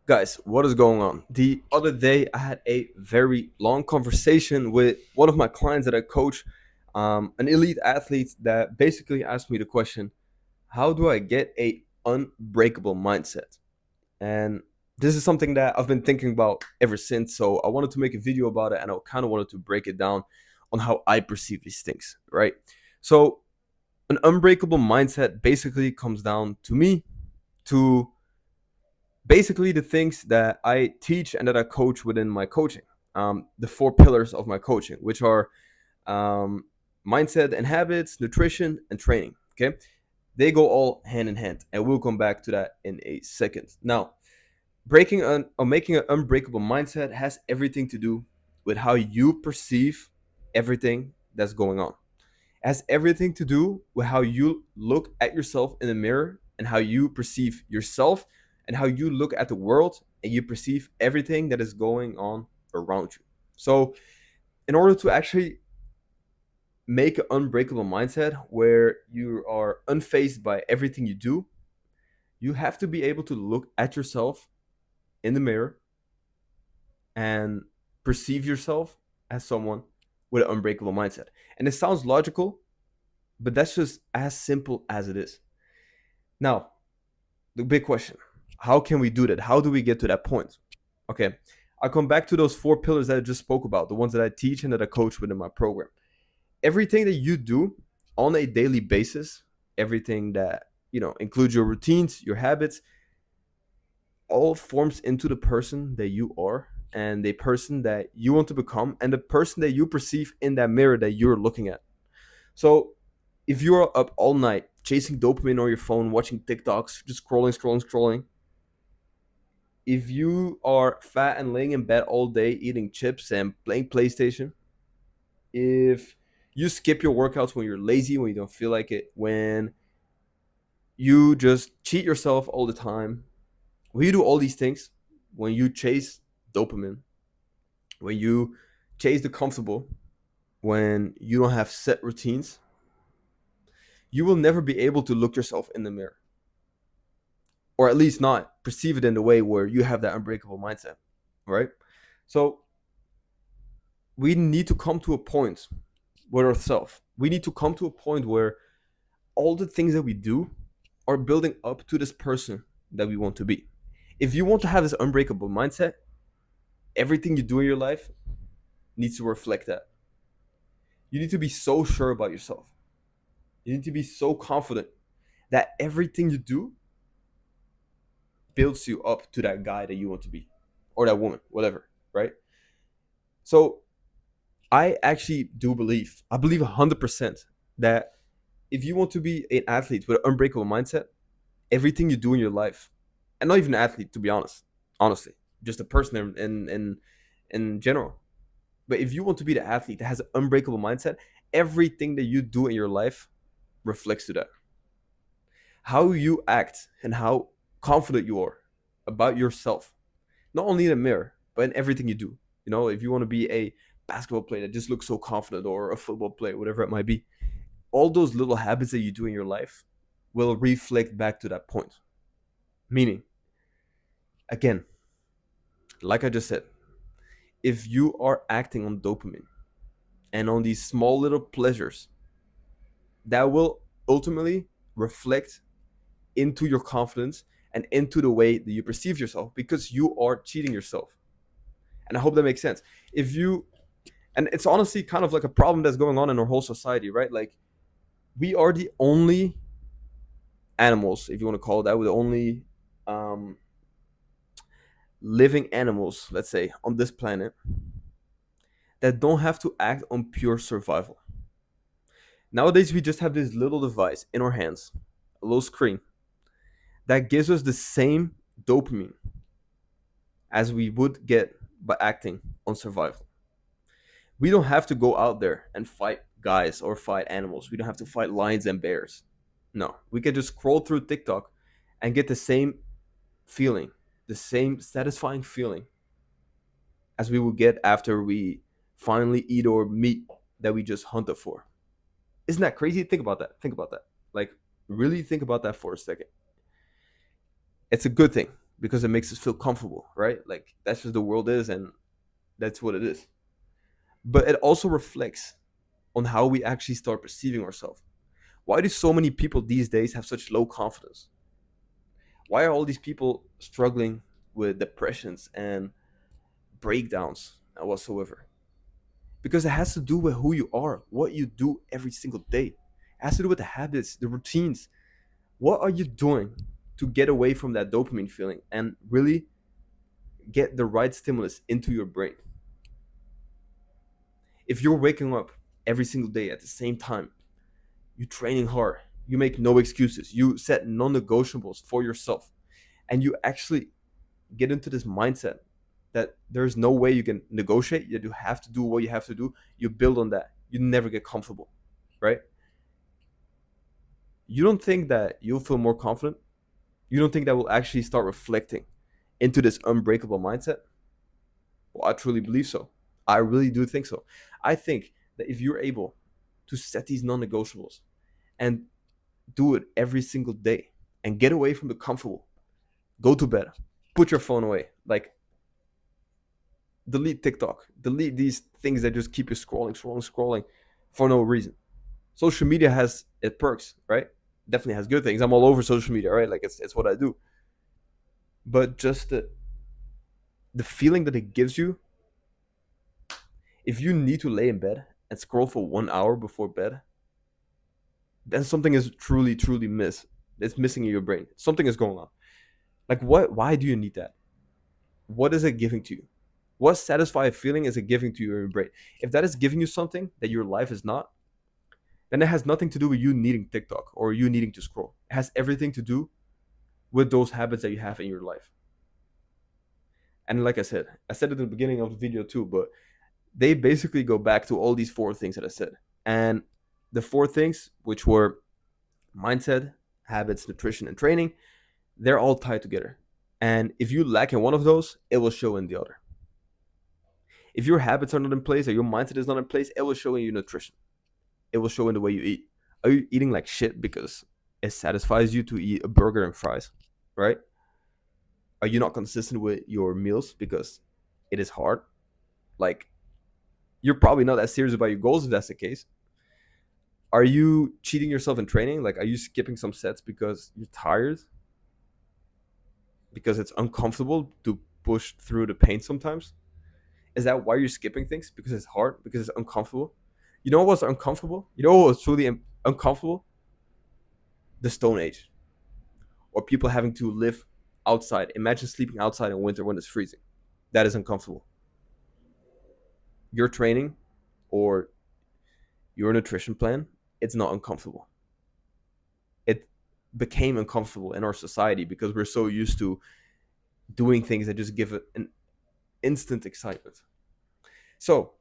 Guys, what is going on? The other day, I had a very long conversation with one of my clients that I coach, an elite athlete that basically asked me the question, how do I get a unbreakable mindset? And this is something that I've been thinking about ever since. So I wanted to make a video about it and I kind of wanted to break it down on how I perceive these things, right? So an unbreakable mindset basically comes down to me to basically the things that I teach and that I coach within my coaching. The four pillars of my coaching, which are um, mindset and habits, nutrition, and training. Okay, they go all hand in hand, and we'll come back to that in a second. Now, breaking an or making an unbreakable mindset has everything to do with how you perceive everything that's going on. It has everything to do with how you look at yourself in the mirror and how you perceive yourself and how you look at the world and you perceive everything that is going on around you. So, in order to actually make an unbreakable mindset where you are unfazed by everything you do, you have to be able to look at yourself in the mirror and perceive yourself as someone with an unbreakable mindset. And it sounds logical, but that's just as simple as it is. Now, the big question, how can we do that? How do we get to that point? Okay, I'll come back to those four pillars that I just spoke about, the ones that I teach and that I coach within my program. Everything that you do on a daily basis, everything that, includes your routines, your habits, all forms into the person that you are and the person that you want to become and the person that you perceive in that mirror that you're looking at. So if you're up all night chasing dopamine on your phone, watching TikToks, just scrolling, if you are fat and laying in bed all day eating chips and playing PlayStation, if you skip your workouts when you're lazy, when you don't feel like it, when you just cheat yourself all the time, when you do all these things, when you chase dopamine, when you chase the comfortable, when you don't have set routines, you will never be able to look yourself in the mirror, or at least not perceive it in the way where you have that unbreakable mindset, right? So we need to come to a point with ourselves. We need to come to a point where all the things that we do are building up to this person that we want to be. If you want to have this unbreakable mindset, everything you do in your life needs to reflect that. You need to be so sure about yourself. You need to be so confident that everything you do builds you up to that guy that you want to be or that woman, whatever, right? So I actually do believe, I believe 100% that if you want to be an athlete with an unbreakable mindset, everything you do in your life, and not even an athlete, to be honest, honestly, just a person in general. But if you want to be the athlete that has an unbreakable mindset, everything that you do in your life reflects to that. How you act and how confident you are about yourself, not only in the mirror, but in everything you do. If you want to be a basketball player that just looks so confident or a football player, whatever it might be, all those little habits that you do in your life will reflect back to that point. Meaning, again, like I just said, if you are acting on dopamine and on these small little pleasures, that will ultimately reflect into your confidence and into the way that you perceive yourself because you are cheating yourself. And I hope that makes sense. If you, and it's honestly kind of like a problem that's going on in our whole society, right? Like, we are the only animals, if you want to call it that, we're the only um, living animals, let's say, on this planet that don't have to act on pure survival. Nowadays, we just have this little device in our hands, a little screen, that gives us the same dopamine as we would get by acting on survival. We don't have to go out there and fight guys or fight animals. We don't have to fight lions and bears. No, we can just scroll through TikTok and get the same feeling, the same satisfying feeling as we would get after we finally eat our meat that we just hunted for. Isn't that crazy? Think about that. Think about that. Like, really think about that for a second. It's a good thing. because it makes us feel comfortable, right? Like that's just the world is, and that's what it is. But it also reflects on how we actually start perceiving ourselves. Why do so many people these days have such low confidence? Why are all these people struggling with depressions and breakdowns and whatsoever? Because it has to do with who you are, what you do every single day. It has to do with the habits, the routines. What are you doing to get away from that dopamine feeling and really get the right stimulus into your brain? If you're waking up every single day at the same time, you're training hard, you make no excuses, you set non negotiables for yourself, and you actually get into this mindset that there's no way you can negotiate, that you have to do what you have to do, you build on that. You never get comfortable, right? You don't think that you'll feel more confident? You don't think that will actually start reflecting into this unbreakable mindset? Well, I truly believe so. I really do think so. I think that if you're able to set these non negotiables and do it every single day and get away from the comfortable, go to bed, put your phone away, like delete TikTok, delete these things that just keep you scrolling for no reason. Social media has its perks, right? Definitely has good things. I'm all over social media, right? Like it's what I do. But just the feeling that it gives you, if you need to lay in bed and scroll for 1 hour before bed, then something is truly miss. It's missing in your brain. Something is going on. Like what? Why do you need that? What is it giving to you? What satisfying feeling is it giving to your brain? If that is giving you something that your life is not, then it has nothing to do with you needing TikTok or you needing to scroll. It has everything to do with those habits that you have in your life. And like I said it in the beginning of the video too, but they basically go back to all these four things that I said. And the four things, which were mindset, habits, nutrition, and training, they're all tied together. And if you lack in one of those, it will show in the other. If your habits are not in place or your mindset is not in place, it will show in your nutrition. It will show in the way you eat. Are you eating like shit because it satisfies you to eat a burger and fries, right? Are you not consistent with your meals because it is hard? Like, you're probably not that serious about your goals if that's the case. Are you cheating yourself in training? Like, are you skipping some sets because you're tired? Because it's uncomfortable to push through the pain sometimes? Is that why you're skipping things? Because it's hard? Because it's uncomfortable? You know what's uncomfortable? You know what was truly uncomfortable? The Stone Age. Or people having to live outside. Imagine sleeping outside in winter when it's freezing. That is uncomfortable. Your training or your nutrition plan, it's not uncomfortable. It became uncomfortable in our society because we're so used to doing things that just give it an instant excitement. So,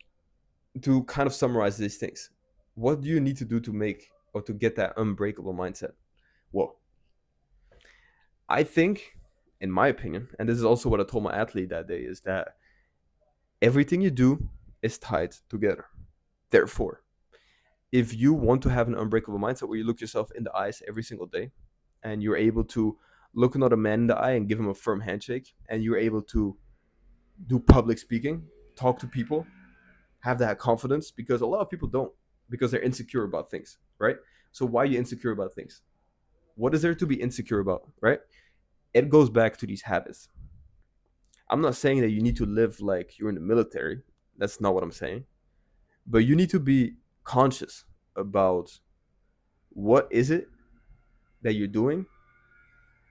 to kind of summarize these things, what do you need to do to make or to get that unbreakable mindset? Well, I think, in my opinion, and this is also what I told my athlete that day, is that everything you do is tied together. Therefore, if you want to have an unbreakable mindset where you look yourself in the eyes every single day and you're able to look another man in the eye and give him a firm handshake and you're able to do public speaking, talk to people, have that confidence, because a lot of people don't, because they're insecure about things, right? So why are you insecure about things? What is there to be insecure about, right? It goes back to these habits. I'm not saying that you need to live like you're in the military. That's not what I'm saying. But you need to be conscious about what is it that you're doing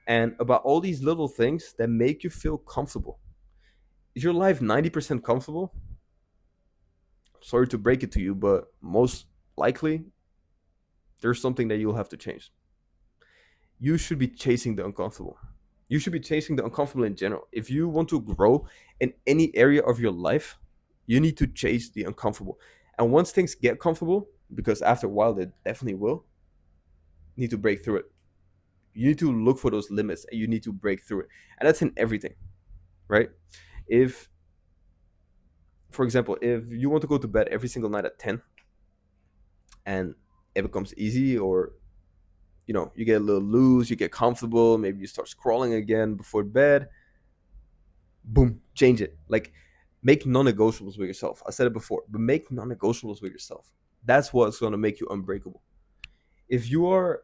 and about all these little things that make you feel comfortable. Is your life 90% comfortable? Sorry to break it to you, but most likely there's something that you'll have to change. You should be chasing the uncomfortable. You should be chasing the uncomfortable in general. If you want to grow in any area of your life, you need to chase the uncomfortable. And once things get comfortable, because after a while they definitely will, you need to break through it. You need to look for those limits and you need to break through it. And that's in everything, right? If, for example, if you want to go to bed every single night at 10 and it becomes easy or you get a little loose, you get comfortable, maybe you start scrolling again before bed. Boom, change it. Like, make non-negotiables with yourself. I said it before, but make non-negotiables with yourself. That's what's going to make you unbreakable. If you are,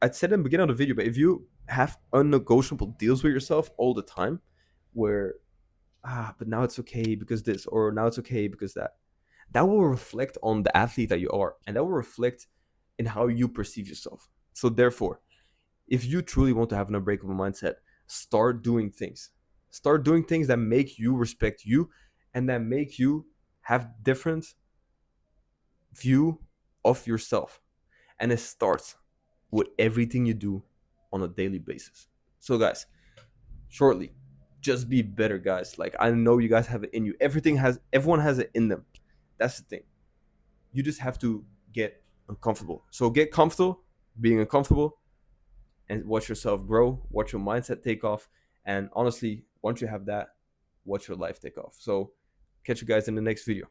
I said in the beginning of the video, but if you have unnegotiable deals with yourself all the time, where but now it's okay because this, or now it's okay because that, that will reflect on the athlete that you are, and that will reflect in how you perceive yourself. So therefore, if you truly want to have an unbreakable mindset, start doing things. Start doing things that make you respect you, and that make you have different view of yourself. And it starts with everything you do on a daily basis. So guys, shortly, just be better, guys. Like, I know you guys have it in you. Everyone has it in them. That's the thing. You just have to get uncomfortable. So get comfortable being uncomfortable, and watch yourself grow, watch your mindset take off. And honestly, once you have that, watch your life take off. So catch you guys in the next video.